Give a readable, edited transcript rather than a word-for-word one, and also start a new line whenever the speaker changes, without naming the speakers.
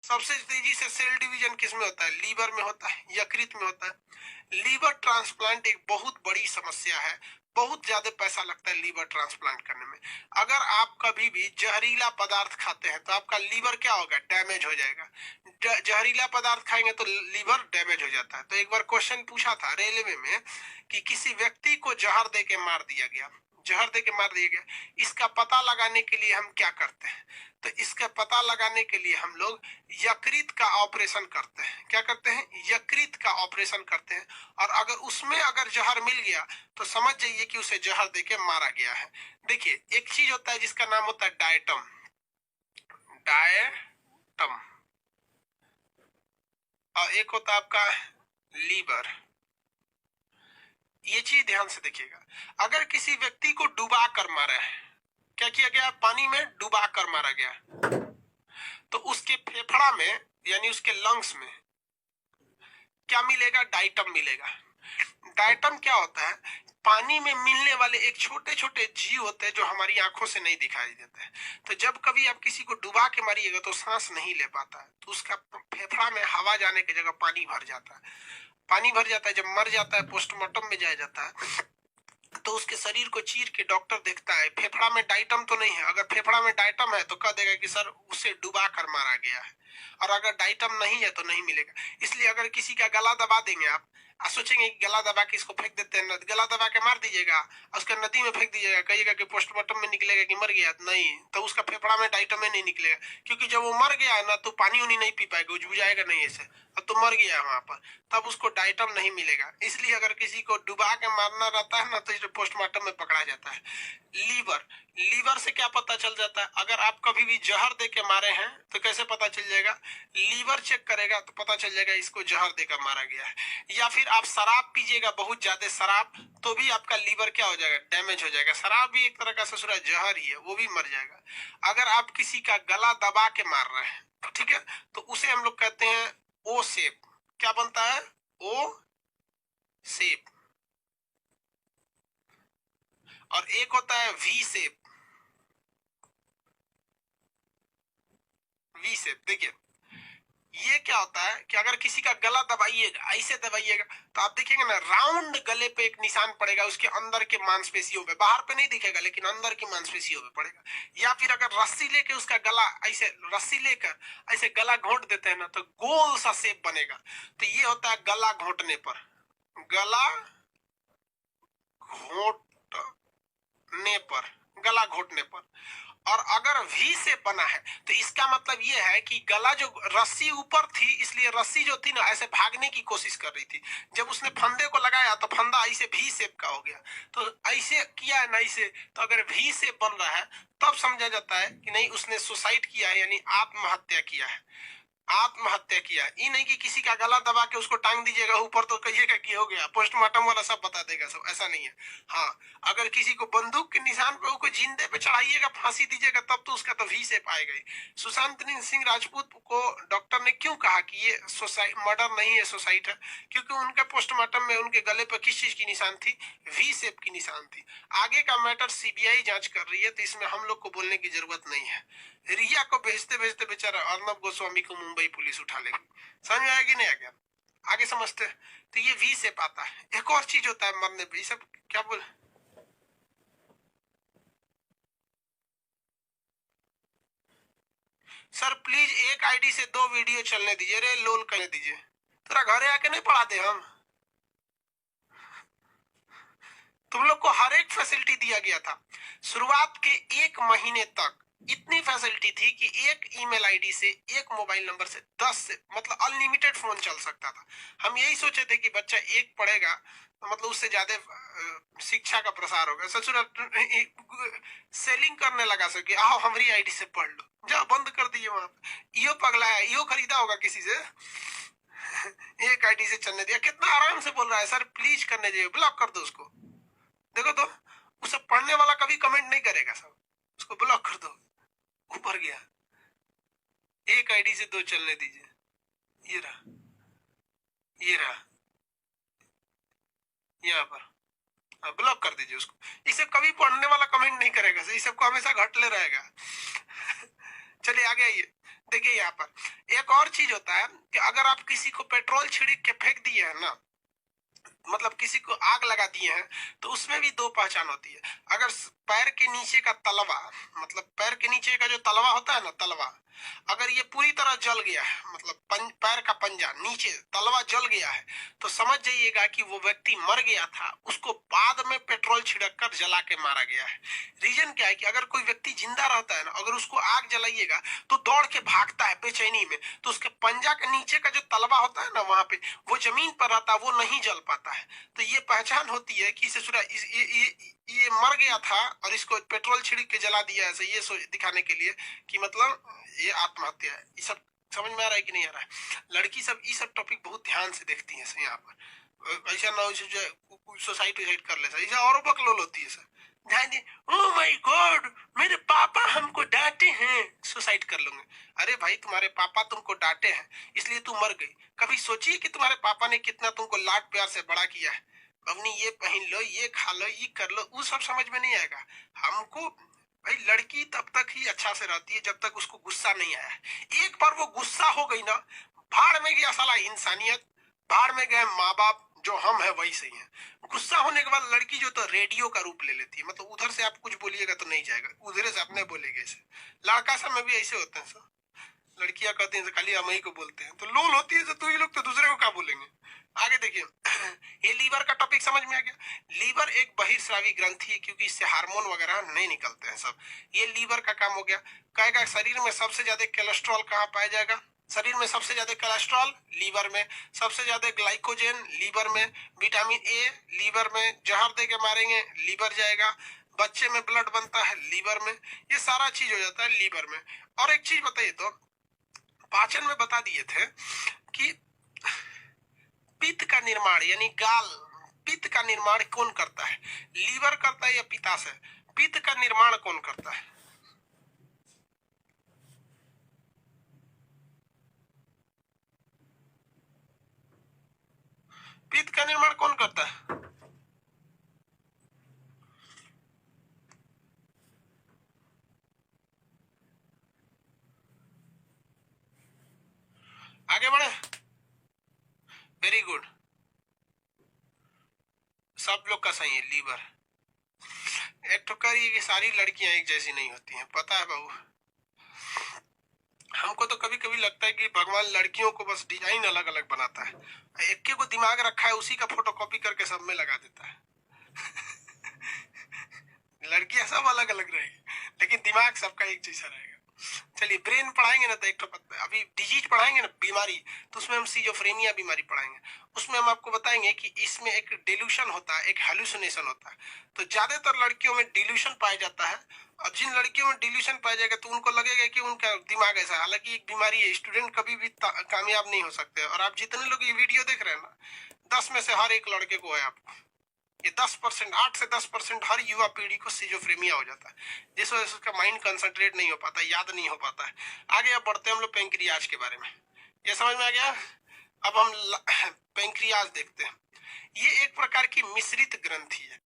सबसे तेजी से सेल डिवीजन किस में होता है? लीवर में होता है, यकृत में होता है। लीवर ट्रांसप्लांट एक बहुत बड़ी समस्या है, बहुत ज्यादा पैसा लगता है लीवर ट्रांसप्लांट करने में। अगर आप कभी भी जहरीला पदार्थ खाते हैं तो आपका लीवर क्या होगा? डैमेज हो जाएगा। जहरीला पदार्थ खाएंगे तो लीवर डैमेज हो जाता है। तो एक बार क्वेश्चन पूछा था रेलवे में कि किसी व्यक्ति को जहर दे के मार दिया गया, जहर दे के मार दिया गया, इसका पता लगाने के लिए हम क्या करते हैं? तो इसका पता लगाने के लिए हम लोग यकृत का ऑपरेशन करते हैं। क्या करते हैं? यकृत का ऑपरेशन करते हैं। और अगर उसमें अगर जहर मिल गया तो समझ जाइए कि उसे जहर देके मारा गया है। देखिए, एक चीज होता है जिसका नाम होता है डायटम, डायटम, और एक होता है आपका लीवर। ये चीज ध्यान से देखिएगा। अगर किसी व्यक्ति को डुबा कर मारा है, क्या किया गया? पानी में डुबा कर मारा गया, तो उसके फेफड़ा में यानी उसके लंग्स में क्या मिलेगा? डायटम मिलेगा। डायटम क्या होता है? पानी में मिलने वाले एक छोटे छोटे जीव होते हैं जो हमारी आंखों से नहीं दिखाई देते हैं। तो जब कभी आप किसी को डुबा के मारिएगा तो सांस नहीं ले पाता है, तो उसका फेफड़ा में हवा जाने की जगह पानी भर जाता है। पानी भर जाता है, जब मर जाता है पोस्टमार्टम में जाया जाता है तो उसके शरीर को चीर के डॉक्टर देखता है फेफड़ा में डायटम तो नहीं है। अगर फेफड़ा में डायटम है तो कह देगा कि सर उसे डुबा कर मारा गया है, और अगर डायटम नहीं है तो नहीं मिलेगा। इसलिए अगर किसी का गला दबा देंगे आप सोचेंगे कि गला दबा के इसको फेंक देते हैं, गला दबा के मार दीजिएगा और उसका नदी में फेंक दीजिएगा, कहिएगा कि पोस्टमार्टम में निकलेगा कि मर गया, नहीं, तो उसका फेफड़ा में डायटम नहीं निकलेगा, क्योंकि जब वो मर गया है ना तो पानी उनी नहीं पी पाएगा, बुझाएगा नहीं ऐसे, अब तो मर गया है वहां पर, तब उसको डायटम नहीं मिलेगा। इसलिए अगर किसी को डुबा के मारना रहता है ना तो इसे पोस्टमार्टम में पकड़ा जाता है। लीवर, लीवर से क्या पता चल जाता है? अगर आप कभी भी जहर दे के मारे हैं तो कैसे पता चल जाएगा? लीवर चेक करेगा तो पता चल जाएगा इसको जहर देकर मारा गया है। या फिर आप शराब पीजिएगा, बहुत ज्यादा शराब, तो भी आपका लीवर क्या हो जाएगा? डैमेज हो जाएगा। शराब भी एक तरह का ससुरा जहर ही है, वो भी मर जाएगा। अगर आप किसी का गला दबा के मार रहे हैं, ठीक है, तो उसे हम लोग कहते हैं ओ शेप। क्या बनता है? ओ शेप। और एक होता है वी शेप, वी शेप। देखिए ये क्या होता है कि अगर किसी का गला दबाइएगा, ऐसे दबाइएगा, तो आप देखिएगा ना राउंड गले पे एक निशान पड़ेगा, उसके अंदर के मांसपेशियों पे, बाहर पे नहीं दिखेगा लेकिन अंदर की मांसपेशियों पे पड़ेगा। या फिर अगर रस्सी लेके उसका गला ऐसे, रस्सी लेकर ऐसे गला घोंट देते हैं ना तो गोल सा शेप बनेगा। तो ये होता है गला घोंटने पर, गला घोंटने पर, गला घोंटने पर। और अगर वी से बना है तो इसका मतलब ये है कि गला, जो रस्सी ऊपर थी इसलिए रस्सी जो थी ना ऐसे भागने की कोशिश कर रही थी, जब उसने फंदे को लगाया तो फंदा ऐसे वी शेप का हो गया। तो ऐसे किया है ना ऐसे, तो अगर वी शेप बन रहा है तब समझा जाता है कि नहीं उसने सुसाइड किया है, यानी आत्महत्या किया है, आत्महत्या किया। ये नहीं कि किसी का गला दबा के उसको टांग दीजिएगा ऊपर तो कहिएगा कि हो गया, पोस्टमार्टम वाला सब बता देगा सब, ऐसा नहीं है। हाँ, अगर किसी को बंदूक के निशान पे उसको जिंदे पे चढ़ाइएगा, फांसी दीजिएगा, तब तो उसका तो वी शेप आएगा ही। सुशांत सिंह राजपूत को डॉक्टर ने क्यों कहा कि ये सुसाइड, मर्डर नहीं है, सुसाइड है? क्योंकि उनके पोस्टमार्टम में उनके गले पर किस चीज की निशान थी? वी शेप की निशान थी। आगे का मैटर सीबीआई जांच कर रही है तो इसमें हम लोग को बोलने की जरूरत नहीं है। रिया को भेजते भेजते बेचारा अर्नब गोस्वामी को मुंबई पुलिस उठा लेगी। समझ में आया कि नहीं आ गया? आगे समझते। तो ये वी से पाता है। एक और चीज होता है मरने पे, सब क्या बोल, सर प्लीज एक आईडी से 2 वीडियो चलने दीजिए, रे लोल करने दीजिए, तेरा घरे आके नहीं पढ़ाते हम? तुम लोग को हर एक फैसिलिटी दिया गया था। शुरुआत के 1 महीने तक इतनी फैसिलिटी थी कि एक ईमेल आईडी से, एक मोबाइल नंबर से 10 से मतलब अनलिमिटेड फोन चल सकता था। हम यही सोचे थे कि बच्चा एक पढ़ेगा तो मतलब उससे ज्यादा शिक्षा का प्रसार होगा। ससुर सेलिंग करने लगा सके, आओ हमारी आईडी से पढ़ लो, जाओ बंद कर दिए वहां पे। यो पगला है, यो खरीदा होगा किसी से। एक आईडी से चलने दिया, कितना आराम से बोल रहा है, सर प्लीज करने दीजिए, ब्लॉक कर दो उसको। देखो तो उसे पढ़ने वाला कभी कमेंट नहीं करेगा, सब उसको ब्लॉक कर दो। ऊपर गया, एक आईडी से 2 चलने दीजिए, ये रहा, ये रहा, यहाँ पर ब्लॉक कर दीजिए उसको। इसे कभी पढ़ने वाला कमेंट नहीं करेगा, इस सबको हमेशा घटले रहेगा। चलिए आगे आइए। देखिए यहाँ पर एक और चीज होता है कि अगर आप किसी को पेट्रोल छिड़क के फेंक दिए है ना, मतलब किसी को आग लगा दिए हैं, तो उसमें भी दो पहचान होती है। अगर पैर के नीचे का तलवा, मतलब पैर के नीचे का जो तलवा होता है ना, तलवा अगर ये पूरी तरह जल गया है, मतलब पैर का पंजा नीचे तलवा जल गया है, तो समझ जाइएगा कि वो व्यक्ति मर गया था, उसको बाद में पेट्रोल छिड़क कर जला के मारा गया है। रीजन क्या है कि अगर कोई व्यक्ति जिंदा रहता है ना, अगर उसको आग जलाइएगा तो दौड़ के भागता है बेचैनी में, तो उसके पंजा के नीचे का जो तलवा होता है ना, वहां पे वो जमीन पर रहता है, वो नहीं जल पाता है। तो ये पहचान होती है कि ये मर गया था और इसको पेट्रोल छिड़क के जला दिया ऐसे, ये दिखाने के लिए कि मतलब ये आत्महत्या है। ये सब समझ में आ रहा है कि नहीं आ रहा है? लड़की सब ये सब टॉपिक बहुत ध्यान से देखती है यहाँ पर, ऐसा ना हो सोसाइटी कर ले सर, और बकलोल होती है सर, ध्यान दे, ओह माय गॉड मेरे पापा हमको डांटे हैं, सुसाइड कर लूंगे। अरे भाई तुम्हारे पापा तुमको डांटे हैं इसलिए तू मर गई, कभी सोचिए कि तुम्हारे पापा ने कितना तुमको लाड प्यार से बड़ा किया है। अपनी ये पहन लो, ये खा लो, ये कर लो, वो सब समझ में नहीं आएगा हमको। भाई लड़की तब तक ही अच्छा से रहती है जब तक उसको गुस्सा नहीं आया। एक बार वो गुस्सा हो गई ना, भाड़ में गया साला इंसानियत, भाड़ में गए माँ बाप, जो हम है वही सही है। गुस्सा होने के बाद लड़की जो तो रेडियो का रूप ले लेती है, मतलब उधर से आप कुछ बोलिएगा तो नहीं जाएगा, उधर से अपने बोलेंगे ऐसे। लड़का सब में भी ऐसे होते हैं सर, लड़कियां कहती हैं खाली हम ही को बोलते हैं, तो लोल होती है तो ही लोग तो दूसरे को क्या बोलेंगे। आगे देखिए ये लीवर का टॉपिक समझ में आ गया। लीवर एक बहिर्स्रावी ग्रंथि है क्योंकि इससे हार्मोन वगैरह नहीं निकलते हैं सब, ये लीवर का काम हो गया। कहेगा शरीर में सबसे ज्यादा कोलेस्ट्रॉल कहाँ पाया जाएगा? शरीर में सबसे ज्यादा कोलेस्ट्रॉल लीवर में, सबसे ज्यादा ग्लाइकोजन लीवर में, विटामिन ए लीवर में, जहर दे के मारेंगे लीवर जाएगा, बच्चे में ब्लड बनता है लीवर में, ये सारा चीज हो जाता है लीवर में। और एक चीज बताइए तो, पाचन में बता दिए थे कि पित्त का निर्माण यानी गाल, पित्त का निर्माण कौन करता है? लीवर करता है या पित्ताशय? पित्त का निर्माण कौन करता है? पित्त का निर्माण कौन करता है? आगे बढ़े, वेरी गुड, सब लोग का सही है लीवर। एक ठोकर ये सारी लड़कियां एक जैसी नहीं होती हैं, पता है बाबू। हमको तो कभी कभी लगता है कि भगवान लड़कियों को बस डिजाइन अलग अलग बनाता है, एक को दिमाग रखा है उसी का फोटोकॉपी करके सब में लगा देता है। लड़कियां सब अलग अलग रहेगी लेकिन दिमाग सबका एक जैसा रहेगा। चलिए ब्रेन पढ़ाएंगे ना तो एक अभी डिजीज पढ़ाएंगे ना, बीमारी, तो उसमें हम सिजोफ्रेनिया बीमारी पढ़ाएंगे। उसमें हम आपको बताएंगे कि इसमें एक डिल्यूशन होता है, एक हेलुसिनेशन होता है। तो ज्यादातर लड़कियों में डिल्यूशन पाया जाता है, और जिन लड़कियों में डिल्यूशन पाया जाएगा तो उनको लगेगा कि उनका दिमाग ऐसा है, हालांकि एक बीमारी है, स्टूडेंट कभी भी कामयाब नहीं हो सकते। और आप जितने लोग ये वीडियो देख रहे हैं ना, 10 में से हर एक लड़के को है आपको, ये 10%, 8 से 10% हर युवा पीढ़ी को सिजोफ्रेनिया हो जाता है, जिस वजह से उसका माइंड कंसंट्रेट नहीं हो पाता, याद नहीं हो पाता है। आगे अब बढ़ते हैं हम लोग पेंक्रियाज के बारे में, ये समझ में आ गया। अब हम पेंक्रियाज देखते हैं। ये एक प्रकार की मिश्रित ग्रंथि है,